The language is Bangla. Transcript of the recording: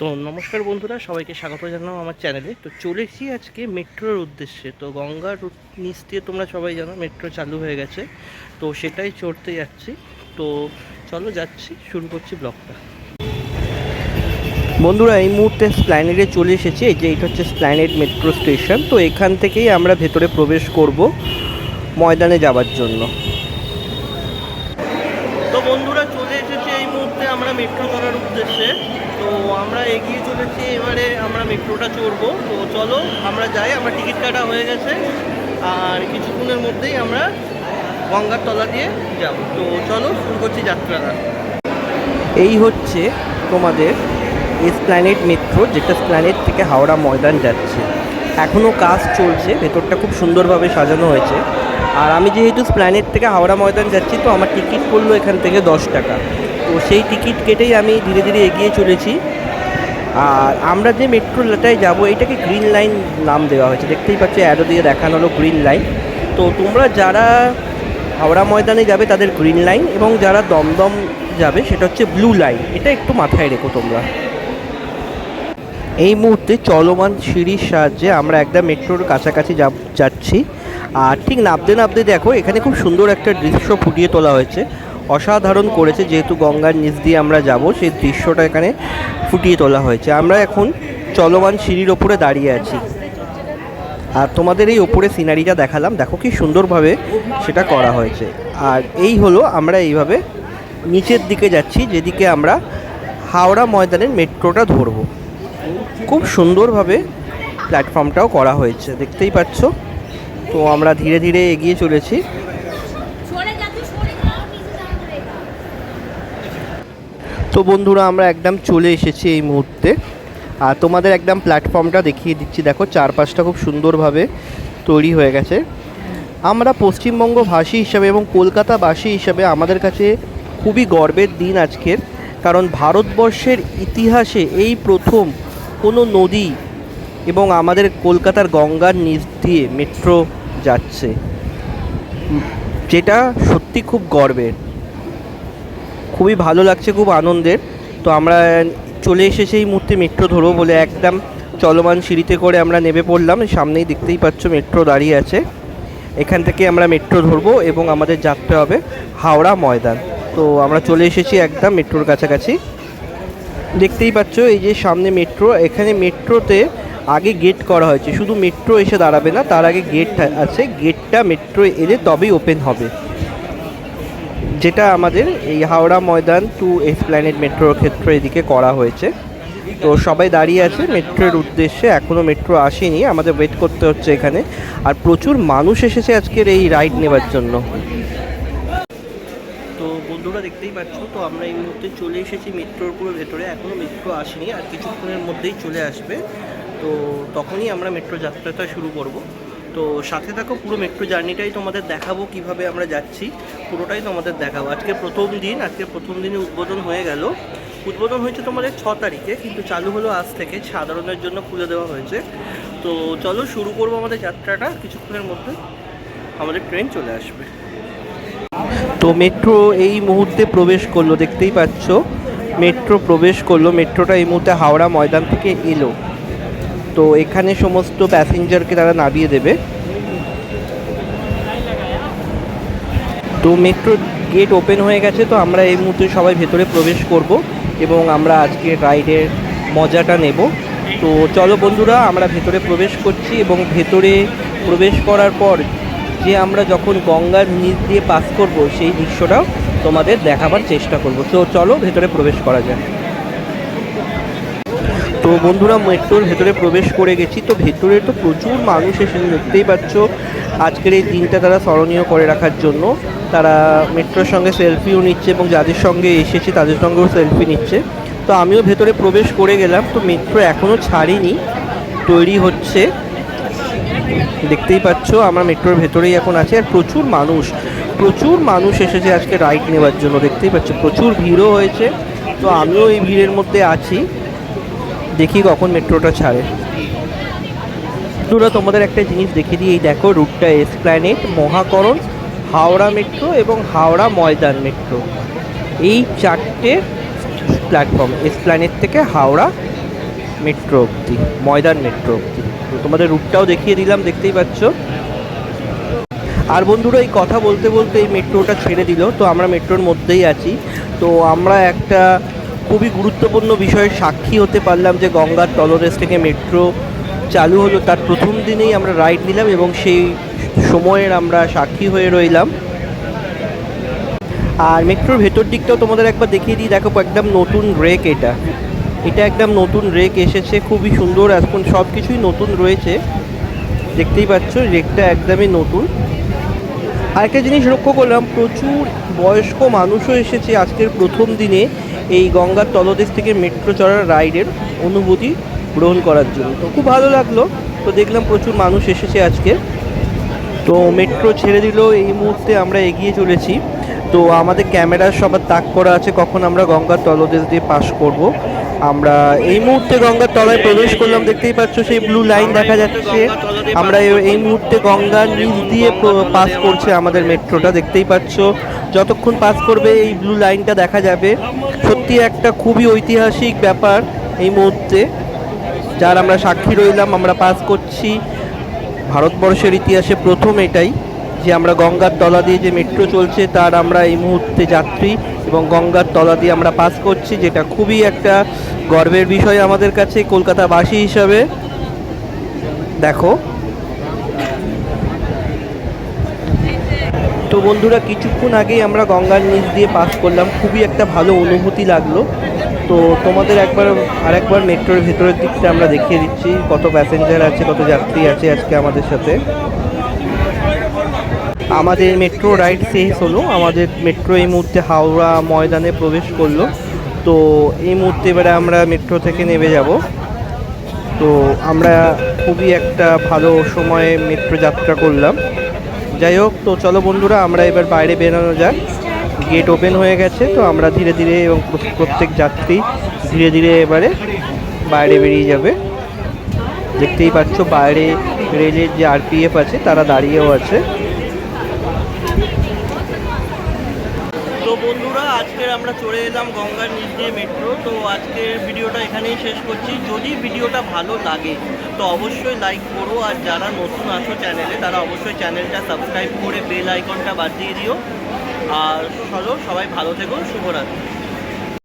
তো নমস্কার বন্ধুরা, সবাইকে স্বাগত জানালাম আমার চ্যানেলে। তো চলেছি আজকে মেট্রোর উদ্দেশ্যে। তো গঙ্গার নিচ দিয়ে তোমরা সবাই জানো মেট্রো চালু হয়ে গেছে, তো সেটাই চড়তে যাচ্ছি। তো চলো যাচ্ছি, শুরু করছি ব্লগটা। বন্ধুরা, এই মুহূর্তে স্প্ল্যানেডে চলে এসেছি। এই যে এটা হচ্ছে স্প্ল্যানেড মেট্রো স্টেশন। তো এখান থেকেই আমরা ভেতরে প্রবেশ করব ময়দানে যাওয়ার জন্য। তো বন্ধুরা, চলে এসেছি এই মুহূর্তে আমরা মেট্রো ধরার উদ্দেশ্যে। তো আমরা এগিয়ে চলেছি, এবারে আমরা মেট্রোটা চড়বো। তো চলো আমরা যাই, আমার টিকিট কাটা হয়ে গেছে আর কিছুক্ষণের মধ্যেই আমরা গঙ্গার তলা দিয়ে যাব। তো চলো শুরু করছি যাত্রাটা। এই হচ্ছে তোমাদের এসপ্ল্যানেড মেট্রো, যেটা স্প্ল্যানেড থেকে হাওড়া ময়দান যাচ্ছে। এখনও কাজ চলছে, ভেতরটা খুব সুন্দরভাবে সাজানো হয়েছে। আর আমি যেহেতু স্প্ল্যানেড থেকে হাওড়া ময়দান যাচ্ছি, তো আমার টিকিট পড়লো এখান থেকে 10 টাকা। তো সেই টিকিট কেটেই আমি ধীরে ধীরে এগিয়ে চলেছি। আর আমরা যে মেট্রোটায় যাব, এটাকে গ্রিন লাইন নাম দেওয়া হয়েছে। দেখতেই পাচ্ছ, অ্যারো দিয়ে দেখানো হলো গ্রিন লাইন। তো তোমরা যারা হাওড়া ময়দানে যাবে তাদের গ্রিন লাইন, এবং যারা দমদম যাবে সেটা হচ্ছে ব্লু লাইন। এটা একটু মাথায় রেখো তোমরা। এই মুহূর্তে চলমান সিঁড়ির সাহায্যে আমরা একদম মেট্রোর কাছাকাছি যাচ্ছি। আর ঠিক নামতে নামতে দেখো, এখানে খুব সুন্দর একটা দৃশ্য ফুটিয়ে তোলা হয়েছে, অসাধারণ করেছে। যেহেতু গঙ্গার নিচ দিয়ে আমরা যাব, সেই দৃশ্যটা এখানে ফুটিয়ে তোলা হয়েছে। আমরা এখন চলমান সিঁড়ির ওপরে দাঁড়িয়ে আছি, আর তোমাদের এই ওপরে সিনারিটা দেখালাম। দেখো কি সুন্দরভাবে সেটা করা হয়েছে। আর এই হলো, আমরা এইভাবে নিচের দিকে যাচ্ছি, যেদিকে আমরা হাওড়া ময়দানের মেট্রোটা ধরবো। খুব সুন্দরভাবে প্ল্যাটফর্মটাও করা হয়েছে, দেখতেই পাচ্ছ। তো আমরা ধীরে ধীরে এগিয়ে চলেছি। তো বন্ধুরা, আমরা একদম চলে এসেছি এই মুহূর্তে। আর তোমাদের একদম প্ল্যাটফর্মটা দেখিয়ে দিচ্ছি। দেখো, চারপাশটা খুব সুন্দরভাবে তৈরি হয়ে গেছে। আমরা পশ্চিমবঙ্গবাসী হিসাবে এবং কলকাতাবাসী হিসাবে আমাদের কাছে খুবই গর্বের দিন আজকের। কারণ ভারতবর্ষের ইতিহাসে এই প্রথম কোনো নদী এবং আমাদের কলকাতার গঙ্গার নিচ দিয়ে মেট্রো যাচ্ছে, যেটা সত্যি খুব গর্বের। খুবই ভালো লাগছে, খুব আনন্দের। তো আমরা চলে এসেছি এই মুহূর্তে মেট্রো ধরবো বলে, একদম চলমান সিঁড়িতে করে আমরা নেমে পড়লাম। সামনেই দেখতেই পাচ্ছ মেট্রো দাঁড়িয়ে আছে। এখান থেকে আমরা মেট্রো ধরবো এবং আমাদের যাত্রা হবে হাওড়া ময়দান। তো আমরা চলে এসেছি একদম মেট্রোর কাছাকাছি। দেখতেই পাচ্ছ এই যে সামনে মেট্রো। এখানে মেট্রোতে আগে গেট করা হয়েছে, শুধু মেট্রো এসে দাঁড়াবে না, তার আগে গেট আছে। গেটটা মেট্রো এলে তবেই ওপেন হবে, যেটা আমাদের এই হাওড়া ময়দান টু এসপ্ল্যানেড মেট্রোর ক্ষেত্রে এদিকে করা হয়েছে। তো সবাই দাঁড়িয়ে আছে মেট্রোর উদ্দেশ্যে। এখনও মেট্রো আসেনি, আমাদের ওয়েট করতে হচ্ছে এখানে। আর প্রচুর মানুষ এসেছে আজকের এই রাইড নেবার জন্য। তো বন্ধুরা, দেখতেই পাচ্ছ, তো আমরা এই মুহূর্তে চলে এসেছি মেট্রোর পুরো ভেতরে। এখনও মেট্রো আসেনি, আর কিছুক্ষণের মধ্যেই চলে আসবে। তো তখনই আমরা মেট্রো যাত্রাটা শুরু করব। তো সাথে থাকো, পুরো মেট্রো জার্নিটাই তোমাদের দেখাবো, কিভাবে আমরা যাচ্ছি পুরোটাই তোমাদের দেখাবো। আজকে প্রথম দিন, আজকে প্রথম দিনে উদ্বোধন হয়ে গেল। উদ্বোধন হয়েছে তোমাদের 6 তারিখে, কিন্তু চালু হলো আজ থেকে, সাধারণের জন্য খুলে দেওয়া হয়েছে। তো চলো শুরু করবো আমাদের যাত্রাটা। কিছুক্ষণের মধ্যে আমাদের ট্রেন চলে আসবে। তো মেট্রো এই মুহূর্তে প্রবেশ করলো, দেখতেই পাচ্ছ মেট্রো প্রবেশ করলো। মেট্রোটা এই মুহূর্তে হাওড়া ময়দান থেকে এলো। তো এখানে সমস্ত প্যাসেঞ্জারকে তারা নামিয়ে দেবে। তো মেট্রো গেট ওপেন হয়ে গেছে। তো আমরা এই মুহূর্তে সবাই ভেতরে প্রবেশ করব এবং আমরা আজকে রাইডের মজাটা নেব। তো চলো বন্ধুরা, আমরা ভেতরে প্রবেশ করছি, এবং ভেতরে প্রবেশ করার পর যে আমরা যখন গঙ্গার নিচ দিয়ে পাস করব, সেই দৃশ্যটাও তোমাদের দেখাবার চেষ্টা করব। তো চলো ভেতরে প্রবেশ করা যায়। তো বন্ধুরা, মেট্রোর ভেতরে প্রবেশ করে গেছি। তো ভেতরে তো প্রচুর মানুষ এসেছে, দেখতেই পাচ্ছ। আজকের এই দিনটা তারা স্মরণীয় করে রাখার জন্য তারা মেট্রোর সঙ্গে সেলফিও নিচ্ছে, এবং যাদের সঙ্গে এসেছে তাদের সঙ্গেও সেলফি নিচ্ছে। তো আমিও ভেতরে প্রবেশ করে গেলাম। তো মেট্রো এখনও ছাড়েনি, তৈরি হচ্ছে। দেখতেই পাচ্ছ আমরা মেট্রোর ভেতরেই এখন আছি। আর প্রচুর মানুষ এসেছে আজকে রাইড নেওয়ার জন্য, দেখতেই পাচ্ছ। প্রচুর ভিড়ও হয়েছে। তো আমিও এই ভিড়ের মধ্যে আছি, দেখি কখন মেট্রোটা ছাড়ে। বন্ধুরা, তোমাদের একটা জিনিস দেখিয়ে দিই। এই দেখো, রুটটা এসপ্ল্যানেড, মহাকরণ, হাওড়া মেট্রো এবং হাওড়া ময়দান মেট্রো, এই 4টে প্ল্যাটফর্ম। এসপ্ল্যানেড থেকে হাওড়া মেট্রো অবধি, ময়দান মেট্রো অবধি। তো তোমাদের রুটটাও দেখিয়ে দিলাম, দেখতেই পাচ্ছ। আর বন্ধুরা এই কথা বলতে বলতে এই মেট্রোটা ছেড়ে দিল, তো আমরা মেট্রোর মধ্যেই আছি। তো আমরা একটা খুবই গুরুত্বপূর্ণ বিষয়ের সাক্ষী হতে পারলাম যে গঙ্গার তলদেশ থেকে মেট্রো চালু হলো, তার প্রথম দিনেই আমরা রাইড নিলাম এবং সেই সময়ের আমরা সাক্ষী হয়ে রইলাম। আর মেট্রোর ভেতর দিকটাও তোমাদের একবার দেখিয়ে দিই। দেখো একদম নতুন রেক, এটা একদম নতুন রেক এসেছে, খুবই সুন্দর। এখন সব কিছুই নতুন রয়েছে, দেখতেই পাচ্ছ রেকটা একদমই নতুন। আরেকটা জিনিস লক্ষ্য করলাম, প্রচুর বয়স্ক মানুষও এসেছে আজকের প্রথম দিনে এই গঙ্গার তলদেশ থেকে মেট্রো চড়ার রাইডের অনুভূতি গ্রহণ করার জন্য। তো খুব ভালো লাগলো। তো দেখলাম প্রচুর মানুষ এসেছে আজকে। তো মেট্রো ছেড়ে দিল, এই মুহূর্তে আমরা এগিয়ে চলেছি। তো আমাদের ক্যামেরার সবার তাক করা আছে কখন আমরা গঙ্গার তলদেশ দিয়ে পাস করব। আমরা এই মুহূর্তে গঙ্গার তলায় প্রবেশ করলাম, দেখতেই পাচ্ছ সেই ব্লু লাইন দেখা যাচ্ছে। আমরা এই মুহূর্তে গঙ্গার নিচ দিয়ে পাস করছে আমাদের মেট্রোটা, দেখতেই পাচ্ছ। যতক্ষণ পাস করবে এই ব্লু লাইনটা দেখা যাবে। সত্যি একটা খুবই ঐতিহাসিক ব্যাপার এই মুহূর্তে, যার আমরা সাক্ষী রইলাম। আমরা পাস করছি, ভারতবর্ষের ইতিহাসে প্রথম এটাই যে আমরা গঙ্গার তলা দিয়ে যে মেট্রো চলছে তার আমরা এই মুহূর্তে যাত্রী, এবং গঙ্গার তলা দিয়ে আমরা পাস করছি, যেটা খুবই একটা গর্বের বিষয় আমাদের কাছে কলকাতাবাসী হিসাবে। দেখো তো বন্ধুরা, কিছুক্ষণ আগেই আমরা গঙ্গার নিচ দিয়ে পাস করলাম, খুবই একটা ভালো অনুভূতি লাগলো। তো তোমাদের আরেকবার মেট্রোর ভেতরের দিকটা আমরা দেখিয়ে দিচ্ছি, কত প্যাসেঞ্জার আছে, কত যাত্রী আছে আজকে আমাদের সাথে। আমাদের মেট্রো রাইড শেষ হলো, আমাদের মেট্রো এই মুহূর্তে হাওড়া ময়দানে প্রবেশ করলো। তো এই মুহূর্তে এবারে আমরা মেট্রো থেকে নেমে যাব। তো আমরা খুবই একটা ভালো সময়ে মেট্রো যাত্রা করলাম। যাই হোক, তো চলো বন্ধুরা আমরা এবার বাইরে বেরোনো যাক। গেট ওপেন হয়ে গেছে, তো আমরা ধীরে ধীরে এবং প্রত্যেক যাত্রী ধীরে ধীরে এবারে বাইরে বেরিয়ে যাবে। দেখতেই পাচ্ছ বাইরে রেলের যে আরপিএফ আছে তারা দাঁড়িয়েও আছে। তো বন্ধুরা, আজকের আমরা চলে এলাম গঙ্গার নিচ দিয়ে মেট্রো। তো আজকের ভিডিওটা এখানেই শেষ করছি। যদি ভিডিওটা ভালো লাগে তো অবশ্যই লাইক করো, আর যারা নতুন আছো চ্যানেলে তারা অবশ্যই চ্যানেলটা সাবস্ক্রাইব করে বেল আইকনটা বাজিয়ে দিও। আর চলো সবাই ভালো থেকো, শুভরাত্রি।